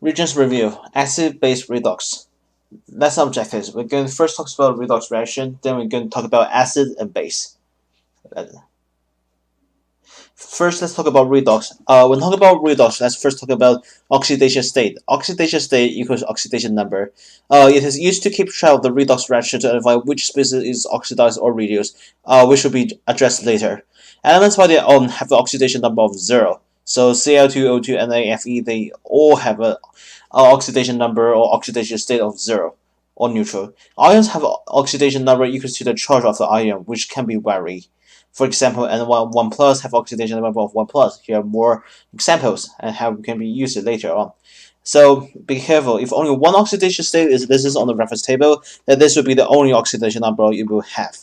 Regions review, acid-base redox. That's objectives. We're going to first talk about redox reaction, then we're going to talk about acid and base. First, let's talk about redox. When talking about redox, let's first talk about oxidation state. Oxidation state equals oxidation number. It is used to keep track of the redox reaction to identify which species is oxidized or reduced, which will be addressed later. Elements by their own have the oxidation number of 0. So Cl2, O2, NaFe, they all have a oxidation number or oxidation state of 0 or neutral. Ions have oxidation number equal to the charge of the ion, which can be varied. For example, N1 plus have oxidation number of 1 plus. Here are more examples and how we can be used later on. So be careful. If only one oxidation state is listed on the reference table, then this will be the only oxidation number you will have.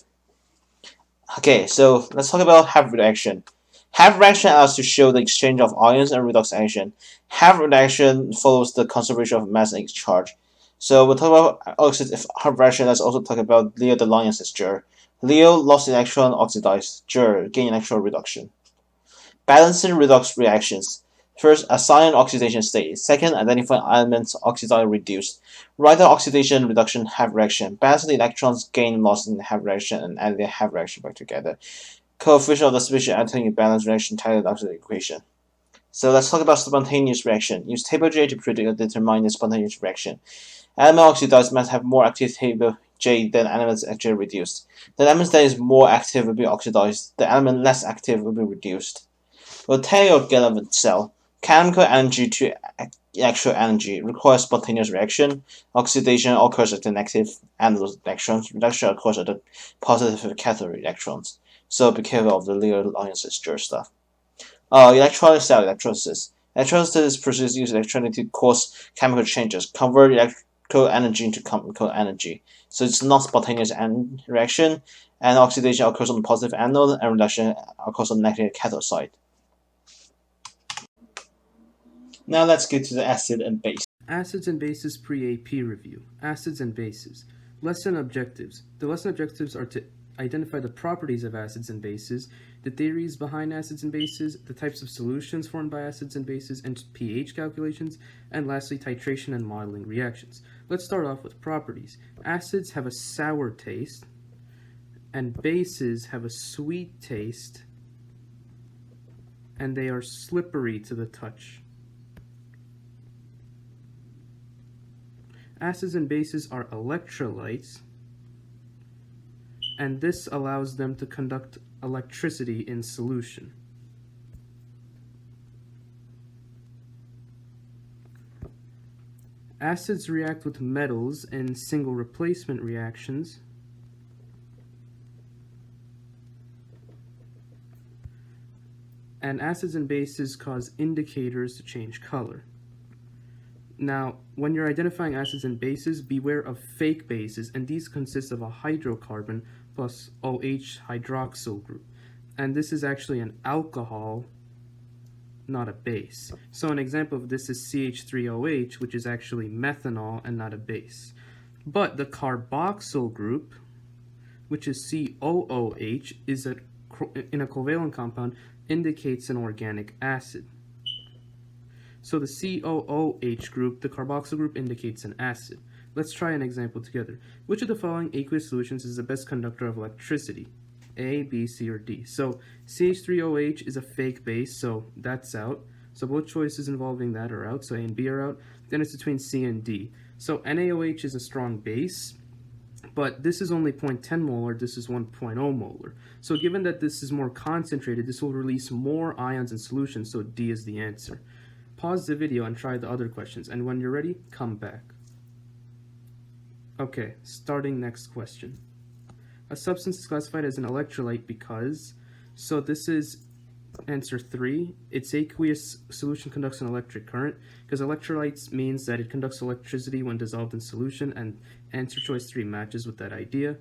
Okay, so let's talk about half reaction. Half reaction allows to show the exchange of ions and redox action. Half reaction follows the conservation of mass and charge. So we'll talk about half reaction. Let's also talk about Leo de Lange's Ger. Leo lost electron, oxidized. Ger gain electron reduction. Balancing redox reactions. First, assign oxidation state. Second, identify elements oxidized reduced. Write the oxidation reduction half reaction. Balance the electrons gain lost in the half reaction and add the half reaction back together. Coefficient of the species entering a balanced reaction titled oxidation equation. So let's talk about spontaneous reaction. Use table J to predict or determine the spontaneous reaction. Element oxidized must have more active table J than elements J reduced. The element that is more active will be oxidized. The element less active will be reduced. We'll tell your Galvin cell. Chemical energy to electrical energy requires spontaneous reaction. Oxidation occurs at the negative anode electrons. Reduction occurs at the positive cathode electrons. So be careful of the Leo Lange's Ger stuff. Electronic cell electrolysis. Electrolysis process uses electricity to cause chemical changes, convert electrical energy into chemical energy. So it's not spontaneous reaction, and oxidation occurs on the positive anode, and reduction occurs on the negative cathode side. Now let's get to the acid and base. Acids and bases pre-AP review. Acids and bases. Lesson objectives. The lesson objectives are to identify the properties of acids and bases, the theories behind acids and bases, the types of solutions formed by acids and bases, and pH calculations, and lastly, titration and modeling reactions. Let's start off with properties. Acids have a sour taste, and bases have a sweet taste, and they are slippery to the touch. Acids and bases are electrolytes, and this allows them to conduct electricity in solution. Acids react with metals in single replacement reactions, and acids and bases cause indicators to change color. Now, when you're identifying acids and bases, beware of fake bases, and these consist of a hydrocarbon plus OH hydroxyl group. And this is actually an alcohol, not a base. So an example of this is CH3OH, which is actually methanol and not a base. But the carboxyl group, which is COOH, is in a covalent compound, indicates an organic acid. So the COOH group, the carboxyl group, indicates an acid. Let's try an example together. Which of the following aqueous solutions is the best conductor of electricity? A, B, C, or D? So CH3OH is a fake base, so that's out. So both choices involving that are out, so A and B are out. Then it's between C and D. So NaOH is a strong base, but this is only 0.10 molar, this is 1.0 molar. So given that this is more concentrated, this will release more ions in solution, so D is the answer. Pause the video and try the other questions, and when you're ready, come back. Okay, starting next question. A substance is classified as an electrolyte because, so this is answer 3, its aqueous solution conducts an electric current, because electrolytes means that it conducts electricity when dissolved in solution, and answer choice 3 matches with that idea.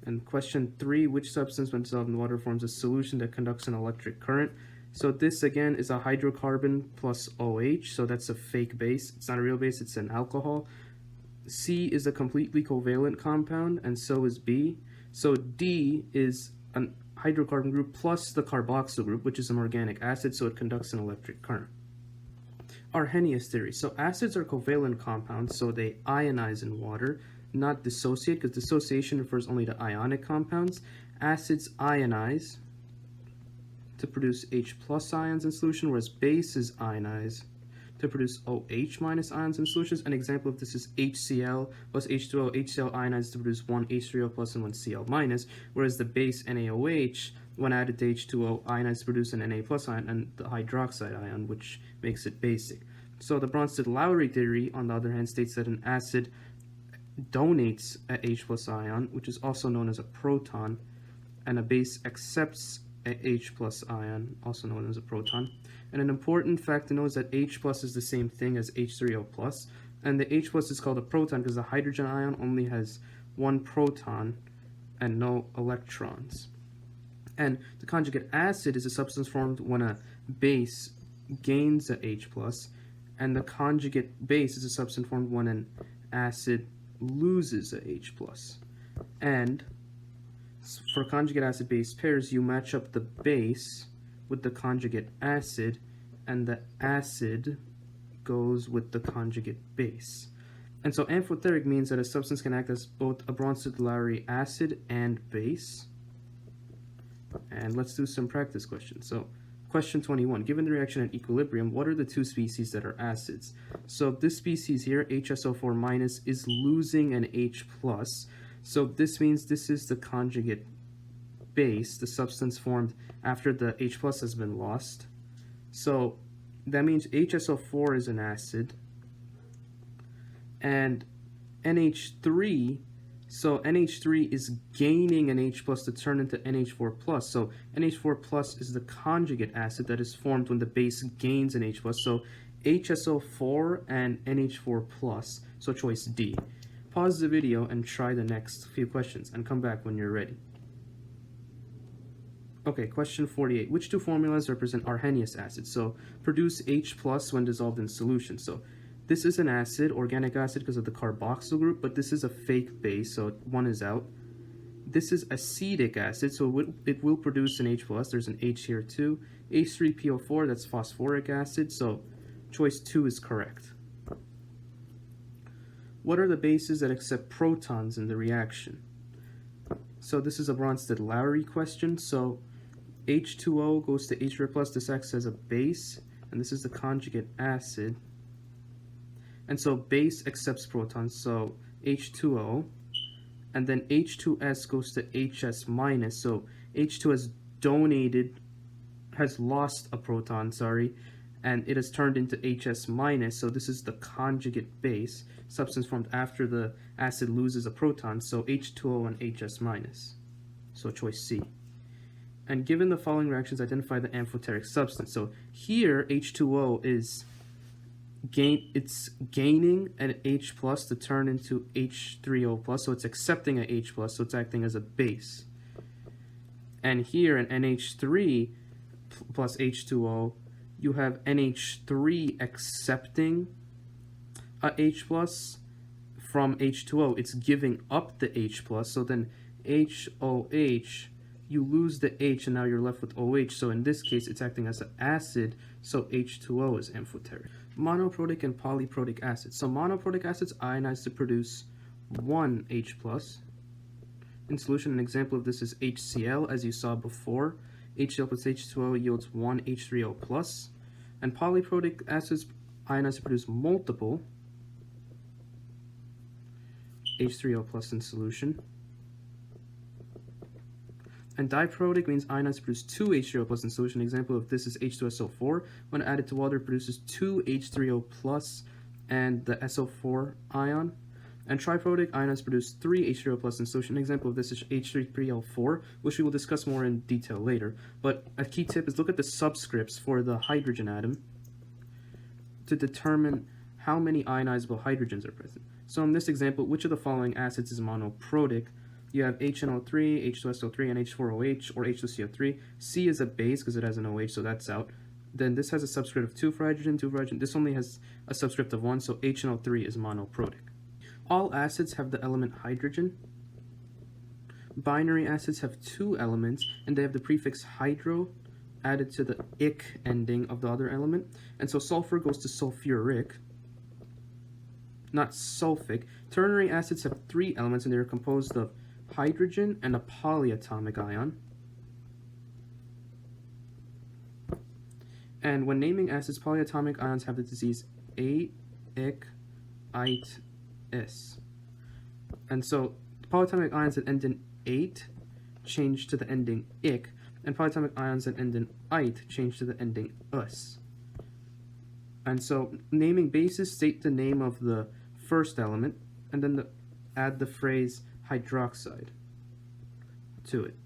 And question 3, which substance when dissolved in water forms a solution that conducts an electric current? So this again is a hydrocarbon plus OH, so that's a fake base. It's not a real base, it's an alcohol. C is a completely covalent compound, and so is B. So D is a hydrocarbon group plus the carboxyl group, which is an organic acid, so it conducts an electric current. Arrhenius theory. So acids are covalent compounds, so they ionize in water, not dissociate, because dissociation refers only to ionic compounds. Acids ionize to produce H plus ions in solution, whereas bases ionize to produce OH minus ions in solutions. An example of this is HCl plus H2O. HCl ionizes to produce one H3O plus and one Cl minus, whereas the base NaOH, when added to H2O, ionizes to produce an Na plus ion and the hydroxide ion, which makes it basic. So the Bronsted-Lowry theory, on the other hand, states that an acid donates a H plus ion, which is also known as a proton, and a base accepts a H plus ion, also known as a proton. And an important fact to know is that H plus is the same thing as H3O plus, and the H plus is called a proton because the hydrogen ion only has one proton and no electrons. And the conjugate acid is a substance formed when a base gains a H plus, and the conjugate base is a substance formed when an acid loses a H plus. And for conjugate acid-base pairs, you match up the base with the conjugate acid, and the acid goes with the conjugate base. And so amphoteric means that a substance can act as both a Bronsted-Lowry acid and base. And let's do some practice questions. So question 21, given the reaction at equilibrium, what are the two species that are acids? So this species here, HSO4 minus, is losing an H plus. So this means this is the conjugate base, the substance formed after the H plus has been lost. So that means HSO4 is an acid, and NH3, so NH3 is gaining an H plus to turn into NH4 plus. So NH4 plus is the conjugate acid that is formed when the base gains an H plus. So HSO4 and NH4 plus, so choice D. Pause the video and try the next few questions and come back when you're ready. Okay, question 48. Which two formulas represent Arrhenius acid? So produce H plus when dissolved in solution. So this is an acid, organic acid because of the carboxyl group, but this is a fake base, so one is out. This is acetic acid, so it will produce an H plus. There's an H here too. H3PO4, that's phosphoric acid, so choice 2 is correct. What are the bases that accept protons in the reaction? So this is a Bronsted-Lowry question. So H2O goes to H3 plus. This acts as a base, and this is the conjugate acid. And so base accepts protons, so H2O. And then H2S goes to HS minus. So H2 has lost a proton, and it has turned into HS minus. So this is the conjugate base, substance formed after the acid loses a proton, so H2O and HS minus. So choice C. And given the following reactions, identify the amphoteric substance. So here H2O is gaining an H plus to turn into H3O plus, so it's accepting a H plus, so it's acting as a base. And here in NH3 plus H2O, you have NH3 accepting a H plus from H2O. It's giving up the H plus, so then HOH, you lose the H and now you're left with OH. So in this case, it's acting as an acid, so H2O is amphoteric. Monoprotic and polyprotic acids. So monoprotic acids ionize to produce one H plus. In solution, an example of this is HCl, as you saw before. HCl plus H2O yields one H3O plus. And polyprotic acids ionize to produce multiple H3O plus in solution. And diprotic means ionize to produce two H3O plus in solution. An example of this is H2SO4. When added to water, it produces two H3O plus and the SO4 ion. And triprotic ionize produce three H3O plus in solution. An example of this is H3PO4, which we will discuss more in detail later. But a key tip is look at the subscripts for the hydrogen atom to determine how many ionizable hydrogens are present. So in this example, which of the following acids is monoprotic? You have HNO3, H2SO3, and H4OH, or H2CO3. C is a base because it has an OH, so that's out. Then this has a subscript of 2 for hydrogen, 2 for hydrogen. This only has a subscript of 1, so HNO3 is monoprotic. All acids have the element hydrogen. Binary acids have 2 elements, and they have the prefix hydro added to the ic ending of the other element. And so sulfur goes to sulfuric, not sulfic. Ternary acids have 3 elements, and they're composed of hydrogen and a polyatomic ion. And when naming acids, polyatomic ions have the disease A, ic, ite, is. And so polyatomic ions that end in ate change to the ending ic, and polyatomic ions that end in ite change to the ending us. And so naming bases state the name of the first element, and then add the phrase hydroxide to it.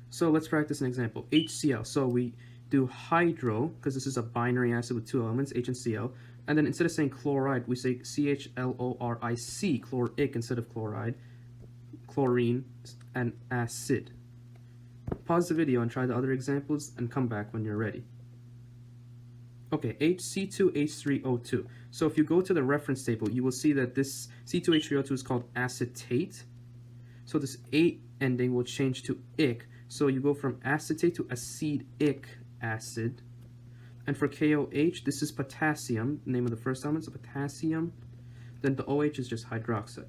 So let's practice an example. HCl. So we do hydro, because this is a binary acid with 2 elements, H and Cl, and then instead of saying chloride, we say CHLORIC, chloric instead of chloride, chlorine, and acid. Pause the video and try the other examples and come back when you're ready. Okay, HC2H3O2. So if you go to the reference table, you will see that this C2H3O2 is called acetate. So this 8 ending will change to ic. So you go from acetate to acetic acid. And for KOH, this is potassium, the name of the first element, so potassium. Then the OH is just hydroxide.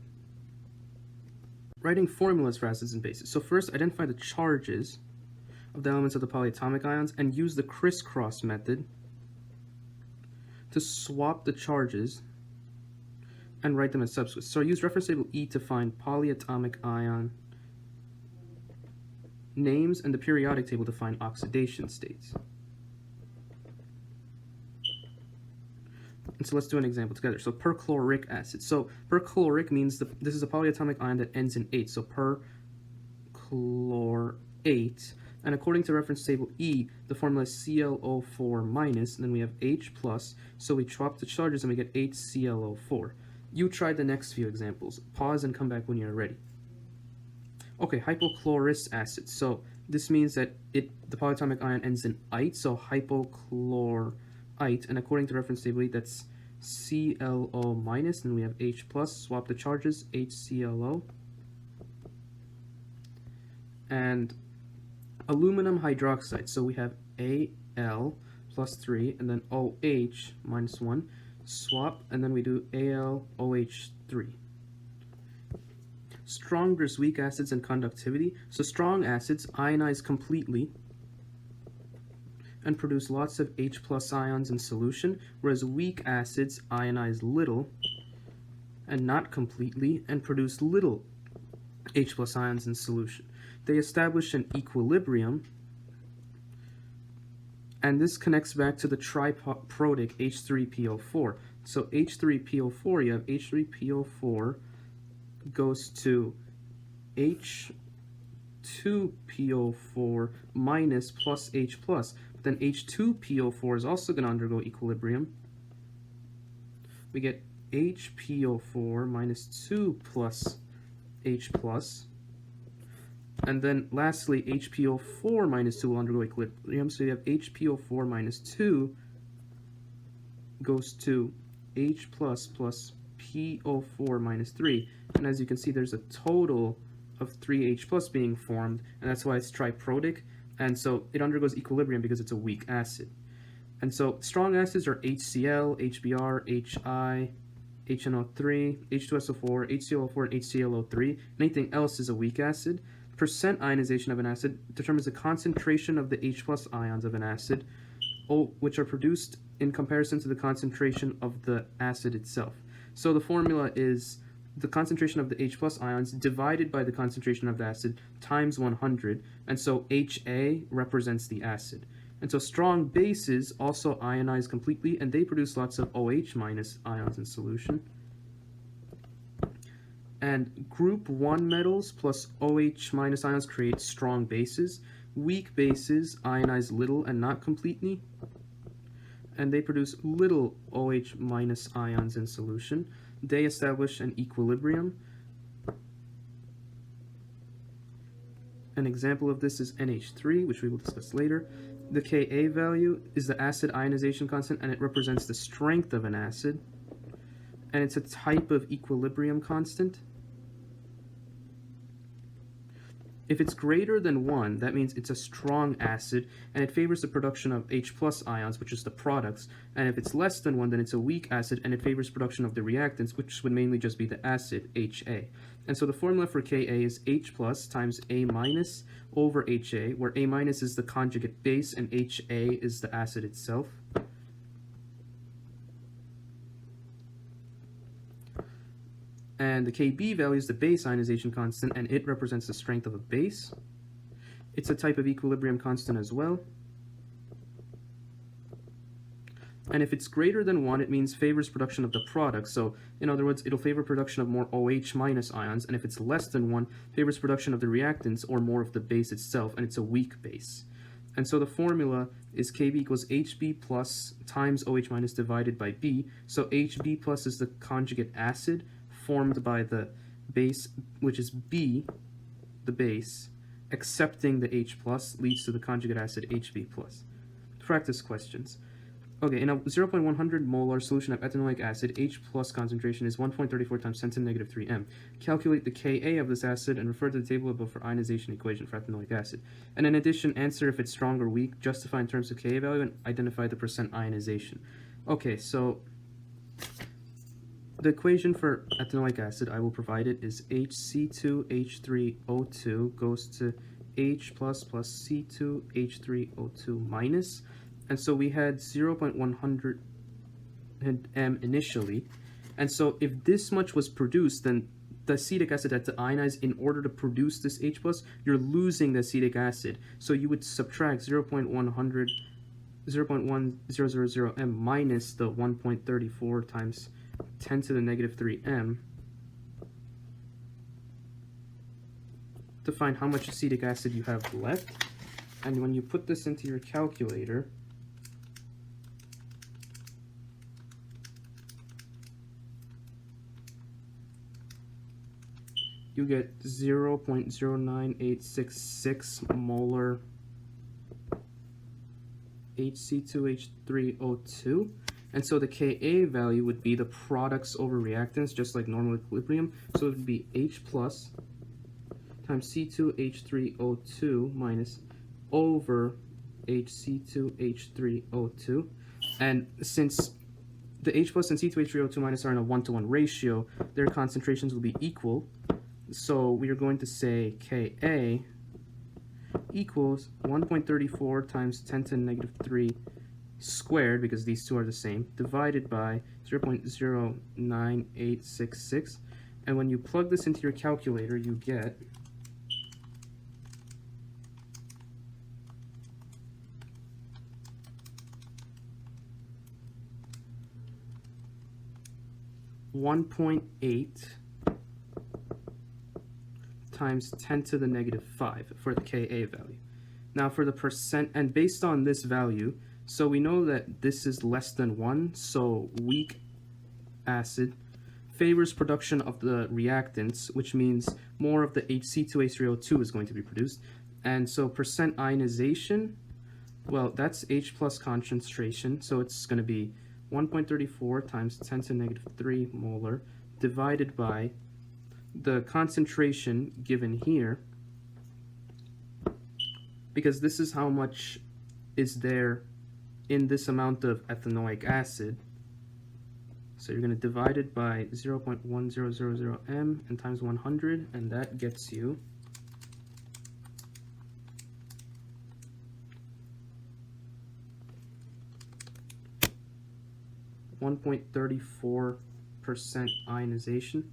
Writing formulas for acids and bases. So first, identify the charges of the elements of the polyatomic ions and use the crisscross method to swap the charges and write them as subscripts. So use reference table E to find polyatomic ion names and the periodic table to find oxidation states. And so let's do an example together. So perchloric acid. So perchloric means this is a polyatomic ion that ends in 8. So perchlorate. And according to reference table E, the formula is ClO4 minus, and then we have H plus. So we swap the charges and we get HClO4. You try the next few examples. Pause and come back when you're ready. Okay, hypochlorous acid. So this means that the polyatomic ion ends in ite, so hypochlorite. And according to reference table E, that's ClO minus, and we have H plus. Swap the charges, HClO. And aluminum hydroxide. So we have Al plus 3, and then OH minus 1. Swap, and then we do AlOH3. Strong versus weak acids and conductivity. So strong acids ionize completely and produce lots of H plus ions in solution, whereas weak acids ionize little and not completely and produce little H plus ions in solution. They establish an equilibrium, and this connects back to the triprotic H3PO4. So H3PO4, you have H3PO4 goes to H2PO4 minus plus H plus. But then H2PO4 is also going to undergo equilibrium. We get HPO4 minus 2 plus H plus. And then lastly, HPO4 minus 2 will undergo equilibrium. So you have HPO4 minus 2 goes to H plus plus PO4 minus 3. And as you can see, there's a total of 3 H plus being formed, and that's why it's triprotic. And so it undergoes equilibrium because it's a weak acid. And so strong acids are HCl, HBr, HI, HNO3, H2SO4, HClO4, and HClO3. Anything else is a weak acid. Percent ionization of an acid determines the concentration of the H plus ions of an acid, which are produced in comparison to the concentration of the acid itself. So the formula is the concentration of the H plus ions divided by the concentration of the acid times 100, and so HA represents the acid. And so strong bases also ionize completely, and they produce lots of OH minus ions in solution. And group 1 metals plus OH minus ions create strong bases. Weak bases ionize little and not completely, and they produce little OH minus ions in solution. They establish an equilibrium. An example of this is NH3, which we will discuss later. The Ka value is the acid ionization constant, and it represents the strength of an acid. And it's a type of equilibrium constant. If it's greater than 1, that means it's a strong acid, and it favors the production of H plus ions, which is the products. And if it's less than 1, then it's a weak acid, and it favors production of the reactants, which would mainly just be the acid, HA. And so the formula for Ka is H plus times A minus over HA, where A minus is the conjugate base, and HA is the acid itself. And the Kb value is the base ionization constant, and it represents the strength of a base. It's a type of equilibrium constant as well. And if it's greater than 1, it means favors production of the product. So, in other words, it'll favor production of more OH minus ions. And if it's less than 1, favors production of the reactants or more of the base itself, and it's a weak base. And so the formula is Kb equals HB plus times OH minus divided by B. So HB plus is the conjugate acid formed by the base, which is B, the base, accepting the H plus leads to the conjugate acid HB plus. Practice questions. Okay, in a 0.100 molar solution of ethanoic acid, H plus concentration is 1.34 times 10 to the negative 3 m. Calculate the Ka of this acid and refer to the table above for ionization equation for ethanoic acid. And in addition, answer if it's strong or weak, justify in terms of Ka value, and identify the percent ionization. Okay, so the equation for ethanoic acid, I will provide it, is HC2H3O2 goes to H plus C2H3O2 minus. And so we had 0.100 m initially. And so if this much was produced, then the acetic acid had to ionize in order to produce this H plus. You're losing the acetic acid. So you would subtract 0.1000 m minus the 1.34 times 10 to the negative 3 m to find how much acetic acid you have left. And when you put this into your calculator, you get 0.09866 molar HC2H3O2. And so the Ka value would be the products over reactants, just like normal equilibrium. So it would be H plus times C2H3O2 minus over HC2H3O2. And since the H plus and C2H3O2 minus are in a 1-to-1 ratio, their concentrations will be equal. So we are going to say Ka equals 1.34 times 10 to the negative 3 squared, because these two are the same, divided by 0.09866. And when you plug this into your calculator, you get 1.8 times 10 to the negative 5 for the Ka value. Now for the percent, and based on this value, so we know that this is less than 1, so weak acid favors production of the reactants, which means more of the HC2H3O2 is going to be produced. And so percent ionization, well, that's H plus concentration, so it's going to be 1.34 times 10 to the negative 3 molar divided by the concentration given here, because this is how much is there in this amount of ethanoic acid. So you're going to divide it by 0.1000 m and times 100, and that gets you 1.34% ionization.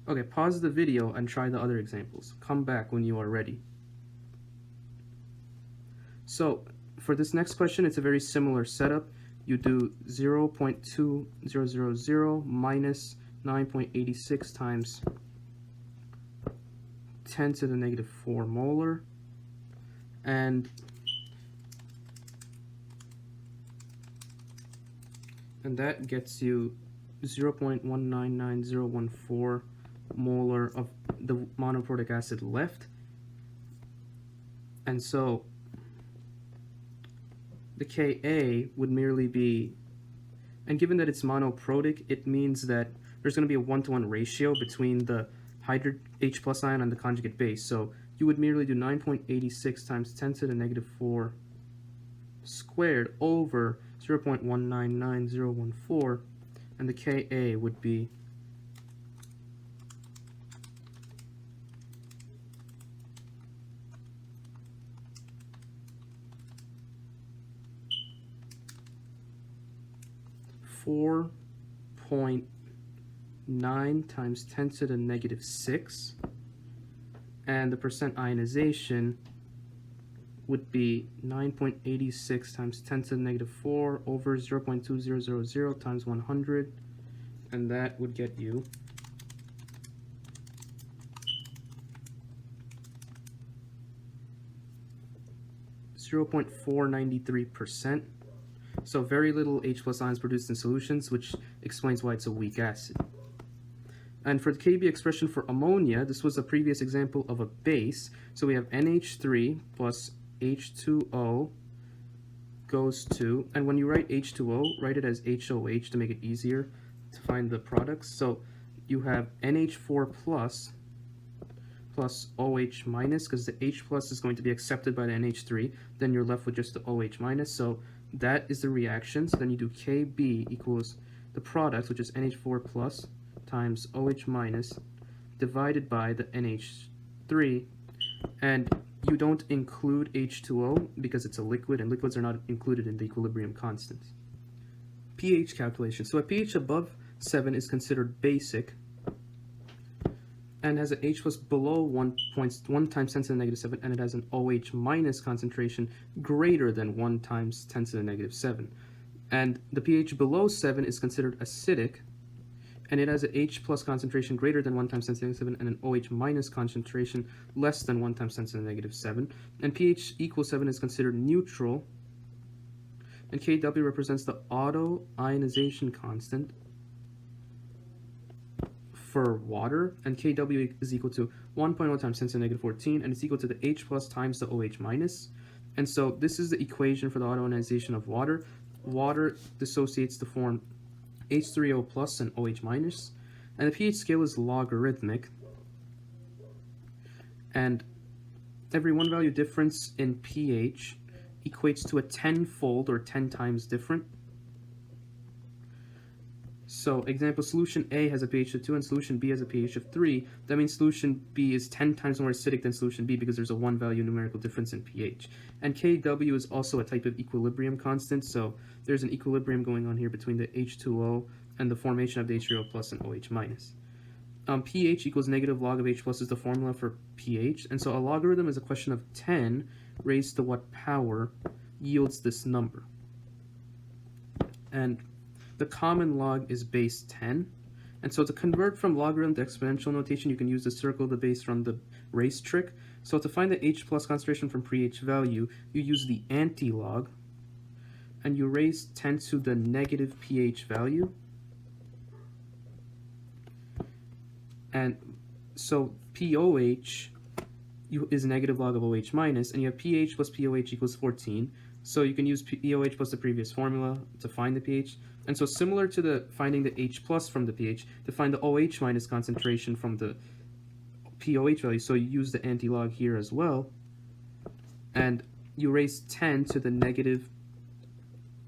Okay, pause the video and try the other examples. Come back when you are ready. So for this next question, it's a very similar setup. You do 0.2000 minus 9.86 times 10 to the negative 4 molar, and that gets you 0.199014 molar of the monoprotic acid left. And so the Ka would merely be, and given that it's monoprotic, it means that there's going to be a 1-to-1 ratio between the H plus ion on the conjugate base. So you would merely do 9.86 times 10 to the negative 4 squared over 0.199014, and the Ka would be 4.9 times 10 to the negative 6, and the percent ionization would be 9.86 times 10 to the negative 4 over 0.2000 times 100, and that would get you 0.493%. So very little H plus ions produced in solutions, which explains why it's a weak acid. And for the Kb expression for ammonia, this was a previous example of a base. So we have NH3 plus H2O goes to, and when you write H2O, write it as HOH to make it easier to find the products. So you have NH4 plus OH minus, because the H plus is going to be accepted by the NH3, then you're left with just the OH minus. So that is the reaction. So then you do Kb equals the product, which is NH4 plus times OH minus divided by the NH3, and you don't include H2O because it's a liquid, and liquids are not included in the equilibrium constants. pH calculation. So a pH above 7 is considered basic and has an H plus below 1 times 10 to the negative 7, and it has an OH minus concentration greater than 1 times 10 to the negative 7. And the pH below 7 is considered acidic, and it has an H plus concentration greater than 1 times 10 to the negative 7 and an OH minus concentration less than 1 times 10 to the negative 7. And pH equals 7 is considered neutral, and Kw represents the auto ionization constant for water, and Kw is equal to 1.0 times 10 to the negative 14, and it's equal to the H plus times the OH minus. And so this is the equation for the auto ionization of water. Water dissociates to form H3O plus and OH minus, and the pH scale is logarithmic, and every 1 value difference in pH equates to a 10-fold or 10 times different. So example, solution A has a pH of 2 and solution B has a pH of 3. That means solution B is 10 times more acidic than solution B because there's a 1 value numerical difference in pH. And Kw is also a type of equilibrium constant, so there's an equilibrium going on here between the H2O and the formation of the H3O plus and OH minus. pH equals negative log of H plus is the formula for pH, and so a logarithm is a question of 10 raised to what power yields this number. And the common log is base 10, and so to convert from logarithm to exponential notation, you can use the circle the base from the race trick. So to find the H plus concentration from pH value, you use the anti-log, and you raise 10 to the negative pH value. And so POH is negative log of OH minus, and you have pH plus POH equals 14. So you can use POH plus the previous formula to find the pH. And so similar to the finding the H plus from the pH, to find the OH minus concentration from the POH value, so you use the anti-log here as well, and you raise 10 to the negative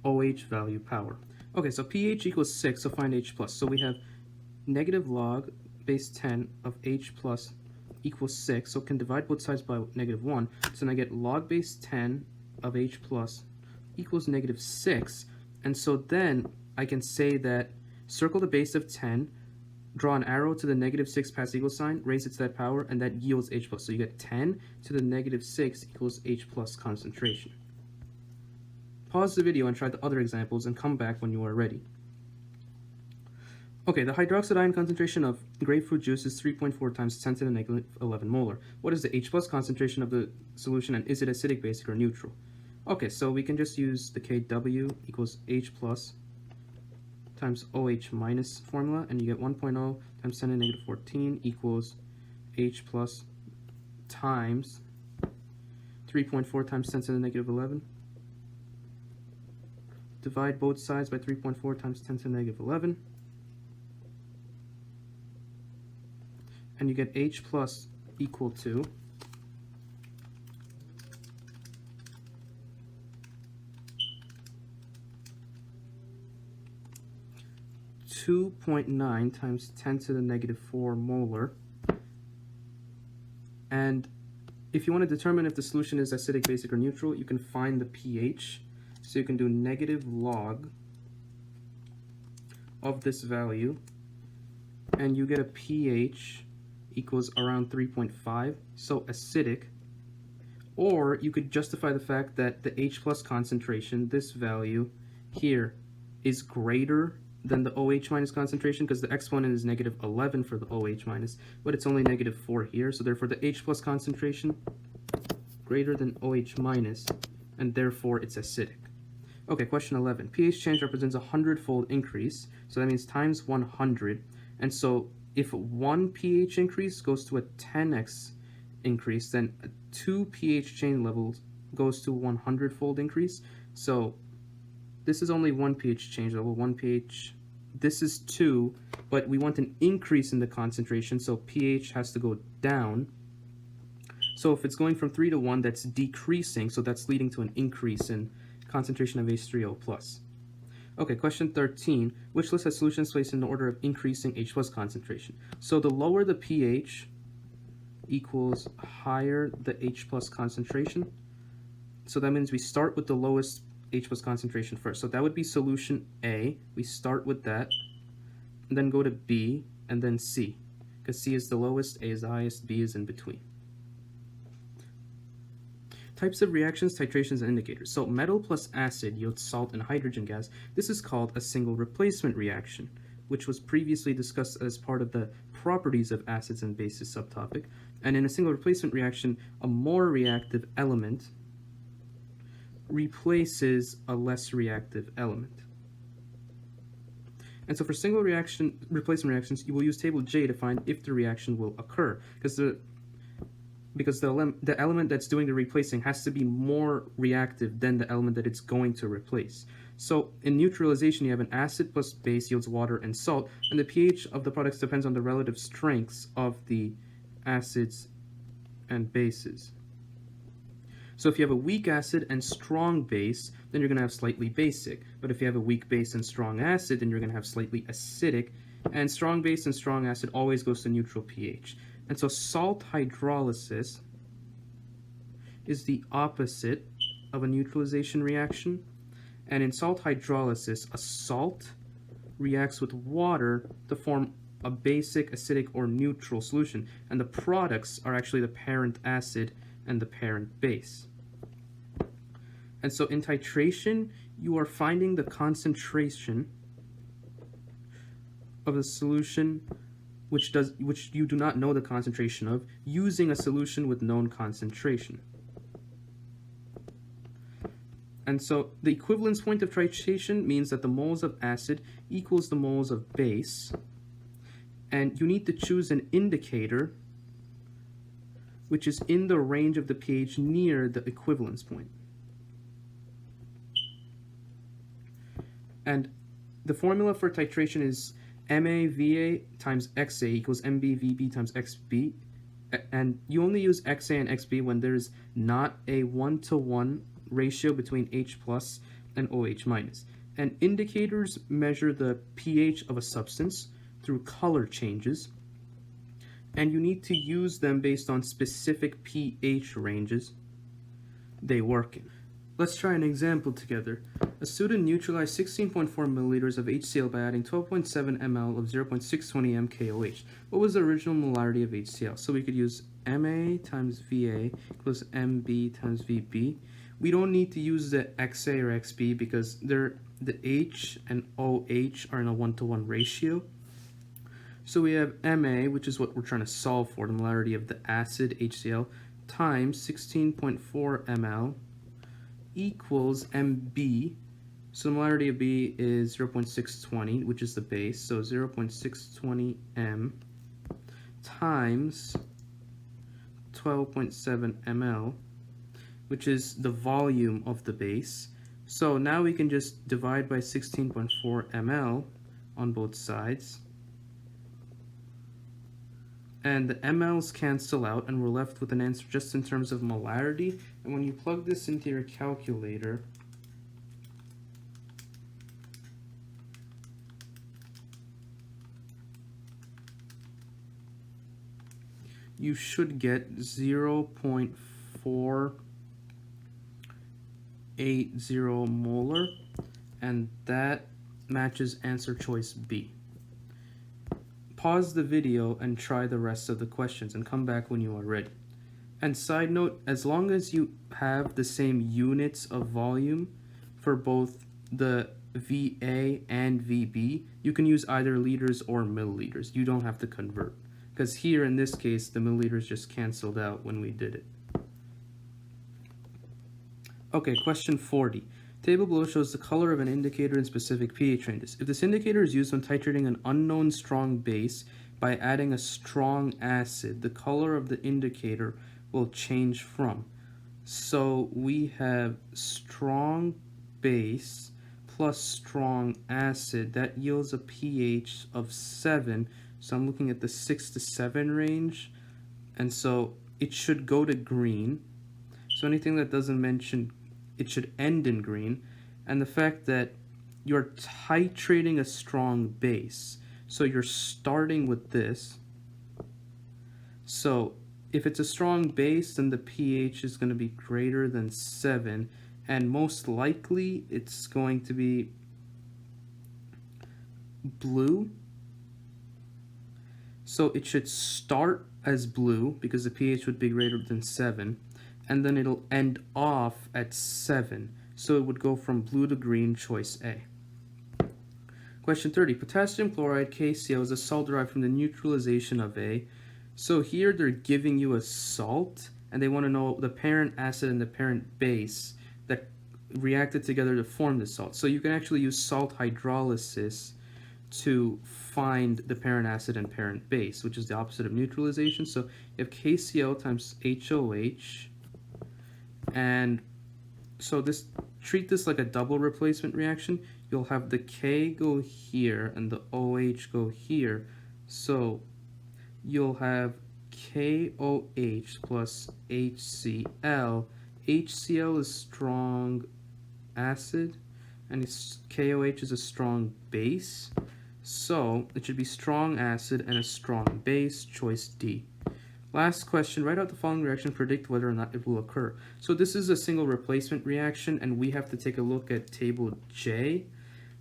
OH value power. Okay, so pH equals 6, so find H plus. So we have negative log base 10 of H plus equals 6, so can divide both sides by negative 1. So then I get log base 10 of H plus equals negative 6, and so then I can say that circle the base of 10, draw an arrow to the negative 6 past equal sign, raise it to that power, and that yields H plus. So you get 10 to the negative 6 equals H plus concentration. Pause the video and try the other examples and come back when you are ready. Okay, the hydroxide ion concentration of grapefruit juice is 3.4 times 10 to the negative 11 molar. What is the H plus concentration of the solution, and is it acidic, basic, or neutral? Okay, so we can just use the Kw equals H plus times OH minus formula, and you get 1.0 times 10 to the negative 14 equals H plus times 3.4 times 10 to the negative 11. Divide both sides by 3.4 times 10 to the negative 11. and you get H plus equal to 2.9 times 10 to the negative 4 molar. And if you want to determine if the solution is acidic, basic, or neutral, you can find the pH. So you can do negative log of this value, and you get a pH equals around 3.5, so acidic. Or you could justify the fact that the H plus concentration, this value here, is greater than the OH minus concentration, because the exponent is negative 11 for the OH minus, but it's only negative 4 here, so therefore the H plus concentration greater than OH minus, and therefore it's acidic. Okay, question 11. pH change represents a 100-fold increase, so that means times 100, and so if one pH increase goes to a 10x increase, then 2 pH change levels goes to 100-fold increase. So this is only one pH change level, one pH. This is 2, but we want an increase in the concentration, so pH has to go down. So if it's going from 3 to 1, that's decreasing, so that's leading to an increase in concentration of H3O+. Okay, question 13. Which list has solutions placed in the order of increasing H plus concentration? So the lower the pH equals higher the H plus concentration. So that means we start with the lowest H plus concentration first. So that would be solution A. We start with that, and then go to B, and then C. Because C is the lowest, A is the highest, B is in between. Types of reactions, titrations, and indicators. So metal plus acid yields salt and hydrogen gas. This is called a single replacement reaction, which was previously discussed as part of the properties of acids and bases subtopic. And in a single replacement reaction, a more reactive element replaces a less reactive element. And so for single reaction replacement reactions, you will use table J to find if the reaction will occur, because the element that's doing the replacing has to be more reactive than the element that it's going to replace. So in neutralization, you have an acid plus base yields water and salt, and the pH of the products depends on the relative strengths of the acids and bases. So if you have a weak acid and strong base, then you're going to have slightly basic. But if you have a weak base and strong acid, then you're going to have slightly acidic. And strong base and strong acid always goes to neutral pH. And so salt hydrolysis is the opposite of a neutralization reaction. And in salt hydrolysis, a salt reacts with water to form a basic, acidic, or neutral solution. And the products are actually the parent acid and the parent base. And so in titration, you are finding the concentration of the solution which you do not know the concentration of, using a solution with known concentration. And so the equivalence point of titration means that the moles of acid equals the moles of base, and you need to choose an indicator which is in the range of the pH near the equivalence point. And the formula for titration is MAVA times XA equals MBVB times XB, and you only use XA and XB when there's not a 1-to-1 ratio between H plus and OH minus. And indicators measure the pH of a substance through color changes, and you need to use them based on specific pH ranges they work in. Let's try an example together. A student neutralized 16.4 milliliters of HCl by adding 12.7 ml of 0.620 mKOH. What was the original molarity of HCl? So we could use MA times VA equals MB times VB. We don't need to use the XA or XB because the H and OH are in a 1-to-1 ratio. So we have MA, which is what we're trying to solve for, the molarity of the acid HCl, times 16.4 ml equals MB. So the molarity of B is 0.620, which is the base, so 0.620 m times 12.7 ml, which is the volume of the base. So now we can just divide by 16.4 ml on both sides, and the mLs cancel out, and we're left with an answer just in terms of molarity. And when you plug this into your calculator, you should get 0.480 molar, and that matches answer choice B. Pause the video and try the rest of the questions and come back when you are ready. And side note, as long as you have the same units of volume for both the VA and VB, you can use either liters or milliliters. You don't have to convert. Because here in this case, the milliliters just canceled out when we did it. Okay, question 40. Table below shows the color of an indicator in specific pH ranges. If this indicator is used when titrating an unknown strong base by adding a strong acid, the color of the indicator will change from. So we have strong base plus strong acid. That yields a pH of 7. So I'm looking at the 6 to 7 range. And so it should go to green. So anything that doesn't mention, it should end in green. And the fact that you're titrating a strong base, so you're starting with this. So if it's a strong base, then the pH is going to be greater than 7, and most likely it's going to be blue. So it should start as blue because the pH would be greater than 7, and then it'll end off at 7. So it would go from blue to green, choice A. Question 30. Potassium chloride, KCl, is a salt derived from the neutralization of A. So here they're giving you a salt, and they want to know the parent acid and the parent base that reacted together to form the salt. So you can actually use salt hydrolysis to find the parent acid and parent base, which is the opposite of neutralization. So you have KCl times HOH, and so treat this like a double replacement reaction. You'll have the K go here and the OH go here. So you'll have KOH plus HCl. HCl is strong acid, and KOH is a strong base. So it should be strong acid and a strong base, choice D. Last question, write out the following reaction, predict whether or not it will occur. So this is a single replacement reaction, and we have to take a look at table J.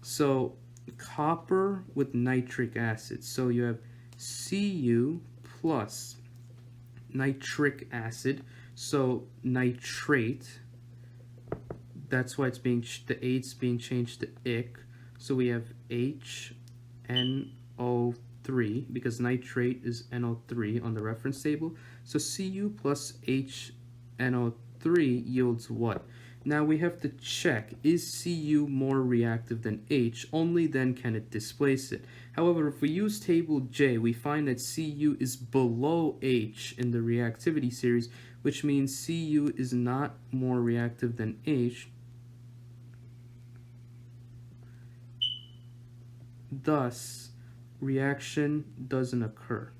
So copper with nitric acid. So you have Cu plus nitric acid. So nitrate, that's why it's being, the eight's being changed to ic. So we have HNO3, because nitrate is NO3 on the reference table. So Cu plus HNO3 yields what? Now we have to check, is Cu more reactive than H? Only then can it displace it. However, if we use table J, we find that Cu is below H in the reactivity series, which means Cu is not more reactive than H. Thus, reaction doesn't occur.